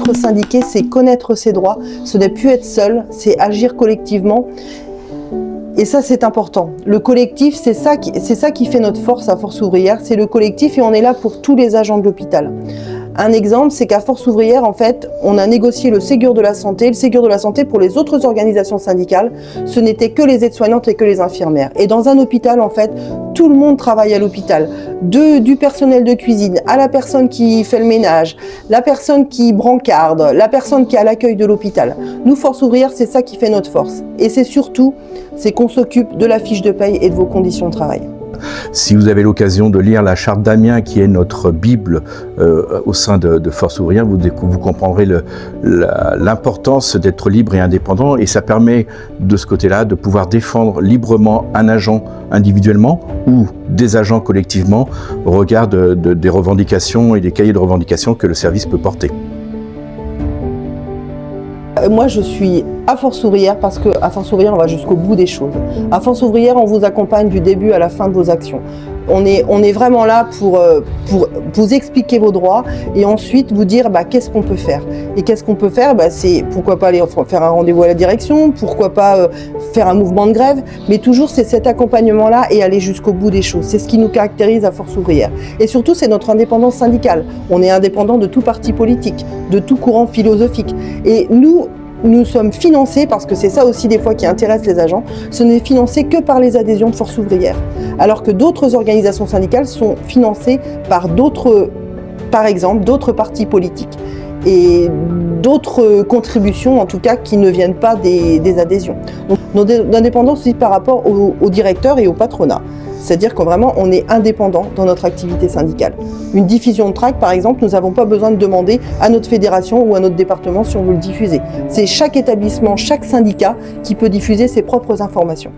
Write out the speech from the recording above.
Être syndiqué, c'est connaître ses droits, ce n'est plus être seul, c'est agir collectivement. Et ça, c'est important. Le collectif, c'est ça qui fait notre force à Force Ouvrière, c'est le collectif et on est là pour tous les agents de l'hôpital. Un exemple, c'est qu'à Force Ouvrière, en fait, on a négocié le Ségur de la santé. Le Ségur de la santé, pour les autres organisations syndicales, ce n'était que les aides-soignantes et que les infirmières. Et dans un hôpital, en fait, tout le monde travaille à l'hôpital. Du personnel de cuisine à la personne qui fait le ménage, la personne qui brancarde, la personne qui est à l'accueil de l'hôpital. Nous, Force Ouvrière, c'est ça qui fait notre force. Et c'est surtout, c'est qu'on s'occupe de la fiche de paye et de vos conditions de travail. Si vous avez l'occasion de lire la Charte d'Amiens, qui est notre Bible au sein de Force Ouvrière, vous comprendrez l'importance d'être libre et indépendant. Et ça permet de ce côté-là de pouvoir défendre librement un agent individuellement ou des agents collectivement au regard des revendications et des cahiers de revendications que le service peut porter. Moi, je suis à Force Ouvrière parce qu'à Force Ouvrière, on va jusqu'au bout des choses. À Force Ouvrière, on vous accompagne du début à la fin de vos actions. On est vraiment là pour vous expliquer vos droits et ensuite vous dire qu'est-ce qu'on peut faire. Et qu'est-ce qu'on peut faire, c'est pourquoi pas aller faire un rendez-vous à la direction, pourquoi pas faire un mouvement de grève, mais toujours c'est cet accompagnement-là et aller jusqu'au bout des choses. C'est ce qui nous caractérise à Force Ouvrière. Et surtout, c'est notre indépendance syndicale. On est indépendant de tout parti politique, de tout courant philosophique. Et nous sommes financés, parce que c'est ça aussi des fois qui intéresse les agents, ce n'est financé que par les adhésions de Force Ouvrière. Alors que d'autres organisations syndicales sont financées par par exemple, d'autres partis politiques et d'autres contributions, en tout cas, qui ne viennent pas des adhésions. Donc, notre indépendance aussi par rapport au directeur et au patronat. C'est-à-dire qu'on est indépendant dans notre activité syndicale. Une diffusion de tract, par exemple, nous n'avons pas besoin de demander à notre fédération ou à notre département si on veut le diffuser. C'est chaque établissement, chaque syndicat qui peut diffuser ses propres informations.